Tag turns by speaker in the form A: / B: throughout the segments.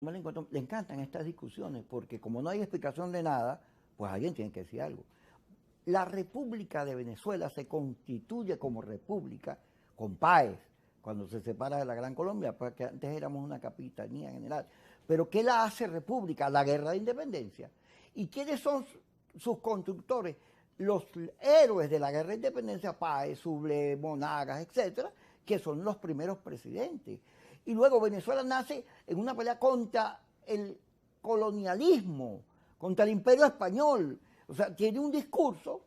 A: Le encantan estas discusiones porque como no hay explicación de nada, pues alguien tiene que decir algo. La República de Venezuela se constituye como república con Páez, cuando se separa de la Gran Colombia, porque antes éramos una capitanía general. Pero ¿qué la hace república? La guerra de independencia. ¿Y quiénes son sus constructores? Los héroes de la guerra de independencia, Páez, Suble, Monagas, etcétera, que son los primeros presidentes. Y luego Venezuela nace en una pelea contra el colonialismo, contra el imperio español. O sea, tiene un discurso,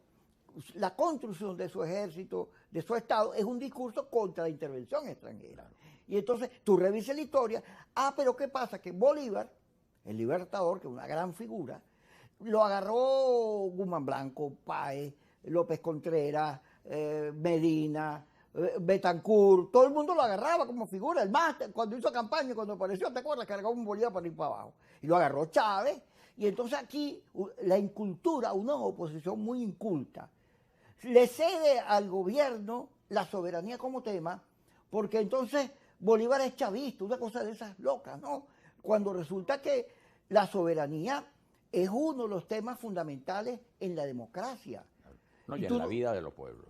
A: la construcción de su ejército, de su Estado, es un discurso contra la intervención extranjera. Claro. Y entonces tú revisas la historia, pero ¿qué pasa? Que Bolívar, el libertador, que es una gran figura, lo agarró Guzmán Blanco, Páez, López Contreras, Medina, Betancourt, todo el mundo lo agarraba como figura. El más, cuando hizo campaña, cuando apareció, ¿te acuerdas? Cargaba un Bolívar para ir para abajo. Y lo agarró Chávez. Y entonces aquí la incultura, una oposición muy inculta, le cede al gobierno la soberanía como tema, porque entonces Bolívar es chavista, una cosa de esas locas, ¿no? Cuando resulta que la soberanía es uno de los temas fundamentales en la democracia.
B: No, y en la vida de los pueblos.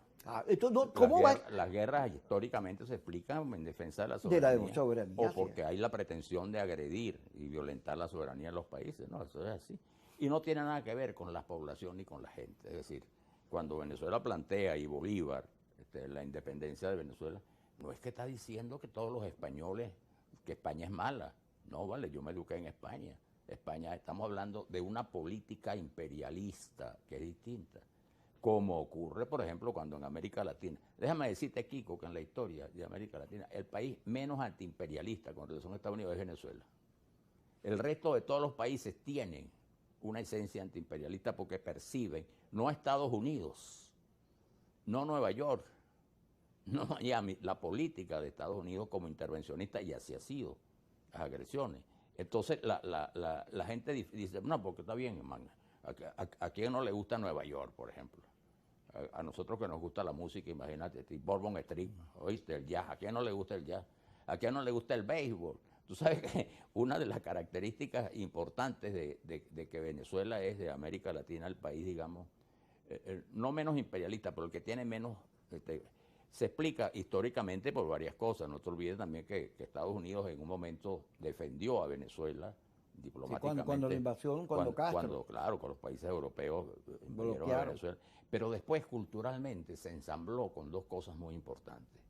A: Entonces, ¿cómo
B: las guerras históricamente se explican en defensa de la
A: soberanía.
B: O porque hay la pretensión de agredir y violentar la soberanía de los países. No, eso es así. Y no tiene nada que ver con la población ni con la gente. Es decir, cuando Venezuela plantea y Bolívar la independencia de Venezuela, no es que está diciendo que todos los españoles, que España es mala. No, vale, yo me eduqué en España. España, estamos hablando de una política imperialista que es distinta. Como ocurre, por ejemplo, cuando en América Latina, déjame decirte, Kiko, que en la historia de América Latina, el país menos antiimperialista con relación a Estados Unidos es Venezuela. El resto de todos los países tienen una esencia antiimperialista porque perciben no a Estados Unidos, no Nueva York, no Miami, la política de Estados Unidos como intervencionista, y así ha sido, las agresiones. Entonces la gente dice, no, porque está bien, man, a quién no le gusta Nueva York, por ejemplo. A nosotros que nos gusta la música, imagínate, Bourbon Street, ¿oíste? El jazz, ¿a quién no le gusta el jazz? ¿A quién no le gusta el béisbol? Tú sabes que una de las características importantes de que Venezuela es de América Latina el país, digamos, no menos imperialista, pero el que tiene menos, se explica históricamente por varias cosas. No te olvides también que Estados Unidos en un momento defendió a Venezuela diplomáticamente.
A: Sí, cuando la invasión, Castro.
B: Claro, con los países europeos invadieron a Venezuela. Pero después, culturalmente, se ensambló con dos cosas muy importantes.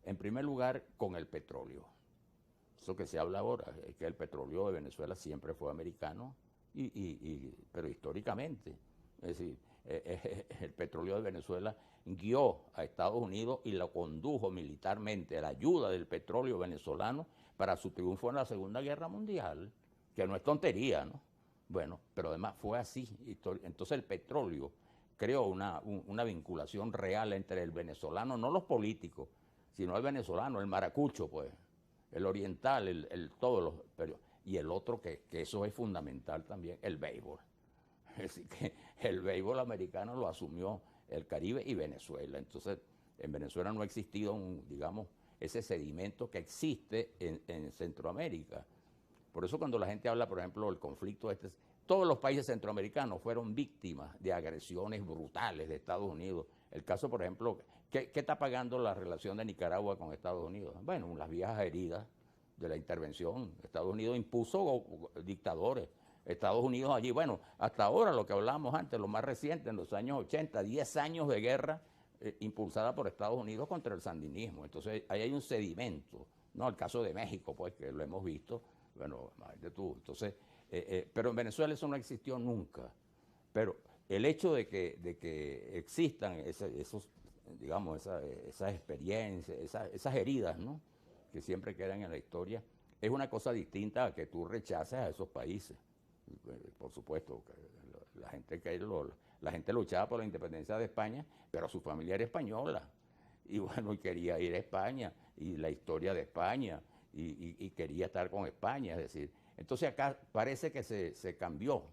B: En primer lugar, con el petróleo. Eso que se habla ahora, es que el petróleo de Venezuela siempre fue americano, pero históricamente. Es decir, el petróleo de Venezuela guió a Estados Unidos y lo condujo militarmente a la ayuda del petróleo venezolano para su triunfo en la Segunda Guerra Mundial, que no es tontería, ¿no? Bueno, pero además fue así. Entonces el petróleo creó una vinculación real entre el venezolano, no los políticos, sino el venezolano, el maracucho, pues, el oriental, y el otro que eso es fundamental también, el béisbol. Es decir, que el béisbol americano lo asumió el Caribe y Venezuela. Entonces, en Venezuela no ha existido, digamos, ese sedimento que existe en Centroamérica. Por eso cuando la gente habla, por ejemplo, del conflicto todos los países centroamericanos fueron víctimas de agresiones brutales de Estados Unidos. El caso, por ejemplo, ¿qué está pagando la relación de Nicaragua con Estados Unidos? Bueno, las viejas heridas de la intervención. Estados Unidos impuso dictadores. Estados Unidos allí, bueno, hasta ahora lo que hablábamos antes, lo más reciente, en los años 80, 10 años de guerra impulsada por Estados Unidos contra el sandinismo. Entonces, ahí hay un sedimento, ¿no? El caso de México, pues, que lo hemos visto. Bueno, imagínate tú. Entonces, pero en Venezuela eso no existió nunca. Pero el hecho de que existan esos, digamos, esas experiencias, esas heridas, ¿no? Que siempre quedan en la historia, es una cosa distinta a que tú rechaces a esos países. Por supuesto, la gente luchaba por la independencia de España, pero su familia era española. Y bueno, y quería ir a España, y la historia de España, y quería estar con España, es decir. Entonces acá parece que se cambió.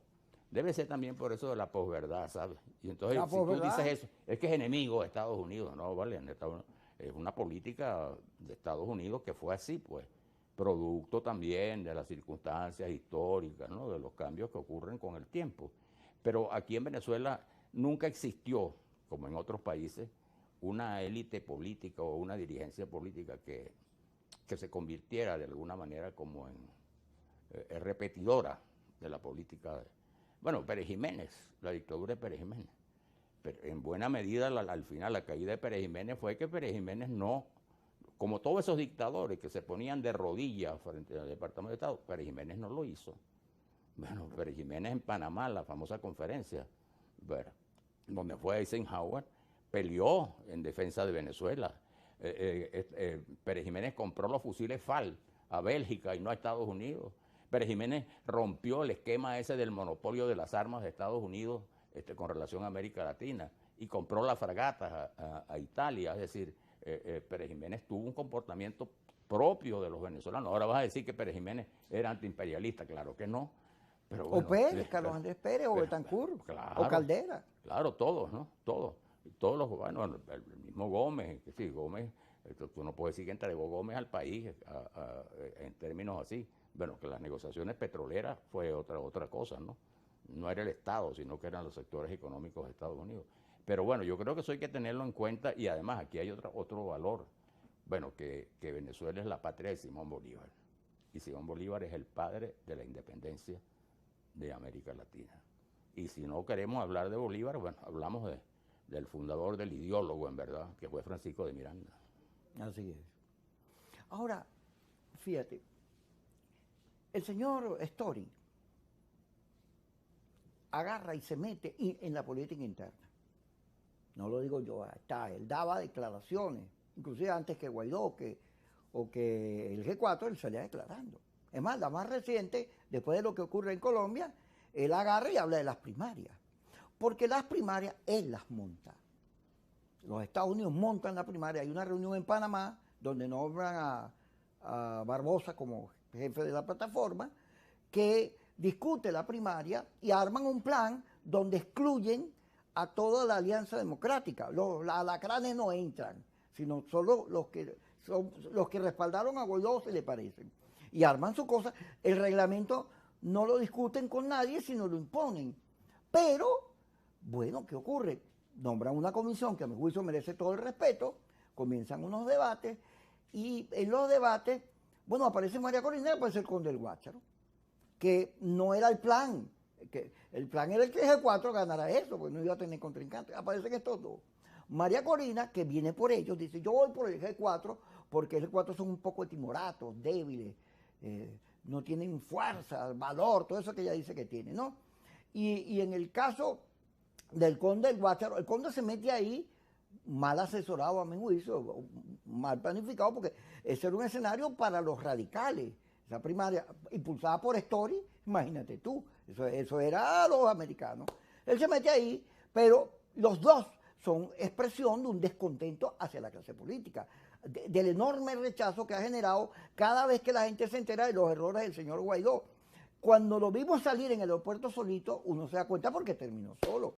B: Debe ser también por eso de la posverdad, ¿sabes? Y entonces, si tú dices eso, es que es enemigo de Estados Unidos, ¿no? Vale, es una política de Estados Unidos que fue así, pues. producto también de las circunstancias históricas, ¿no? De los cambios que ocurren con el tiempo. Pero aquí en Venezuela nunca existió, como en otros países, una élite política o una dirigencia política que se convirtiera de alguna manera como en repetidora de la política. Bueno, Pérez Jiménez, la dictadura de Pérez Jiménez. Pero en buena medida, al final, la caída de Pérez Jiménez fue que Pérez Jiménez no, como todos esos dictadores que se ponían de rodillas frente al Departamento de Estado, Pérez Jiménez no lo hizo. Bueno, Pérez Jiménez en Panamá, la famosa conferencia, bueno, donde fue Eisenhower, peleó en defensa de Venezuela. Pérez Jiménez compró los fusiles FAL a Bélgica y no a Estados Unidos. Pérez Jiménez rompió el esquema ese del monopolio de las armas de Estados Unidos con relación a América Latina y compró las fragatas a Italia. Es decir, Pérez Jiménez tuvo un comportamiento propio de los venezolanos. Ahora vas a decir que Pérez Jiménez era antiimperialista, claro que no. Pero bueno,
A: o Pérez, Carlos Andrés Pérez, o Betancur,
B: claro,
A: o Caldera.
B: Claro, todos, ¿no? Todos. Todos los, bueno, el mismo Gómez, que sí, Gómez, tú no puedes decir que entregó Gómez al país en términos así. Bueno, que las negociaciones petroleras fue otra cosa, ¿no? No era el Estado, sino que eran los sectores económicos de Estados Unidos. Pero bueno, yo creo que eso hay que tenerlo en cuenta y además aquí hay otro valor. Bueno, que Venezuela es la patria de Simón Bolívar. Y Simón Bolívar es el padre de la independencia de América Latina. Y si no queremos hablar de Bolívar, bueno, hablamos del fundador, del ideólogo, en verdad, que fue Francisco de Miranda.
A: Así es. Ahora, fíjate, el señor Story agarra y se mete en la política interna. No lo digo yo, él daba declaraciones, inclusive antes que Guaidó o que el G4, él salía declarando. Es más, la más reciente, después de lo que ocurre en Colombia, él agarra y habla de las primarias. Porque las primarias él las monta. Los Estados Unidos montan la primaria. Hay una reunión en Panamá donde nombran a Barbosa como jefe de la plataforma, que discute la primaria y arman un plan donde excluyen a toda la Alianza Democrática. Los alacranes no entran, sino solo los que respaldaron a Guaidó se le parecen. Y arman su cosa. El reglamento no lo discuten con nadie, sino lo imponen. Pero, bueno, ¿qué ocurre? Nombran una comisión que a mi juicio merece todo el respeto, comienzan unos debates, y en los debates, bueno, aparece María Corina, aparece el conde del Guácharo, que no era el plan, que el plan era el que el G4 ganara eso, porque no iba a tener contrincante. Aparecen estos dos. María Corina, que viene por ellos, dice, yo voy por el G4, porque el G4 son un poco timoratos, débiles, no tienen fuerza, valor, todo eso que ella dice que tiene, ¿no? Y en el caso del conde del Guácharo, el conde se mete ahí mal asesorado a mi juicio, mal planificado, porque ese era un escenario para los radicales. Esa primaria impulsada por Story, imagínate tú, eso era a los americanos. Él se mete ahí, pero los dos son expresión de un descontento hacia la clase política, del enorme rechazo que ha generado cada vez que la gente se entera de los errores del señor Guaidó. Cuando lo vimos salir en el aeropuerto solito, uno se da cuenta porque terminó solo.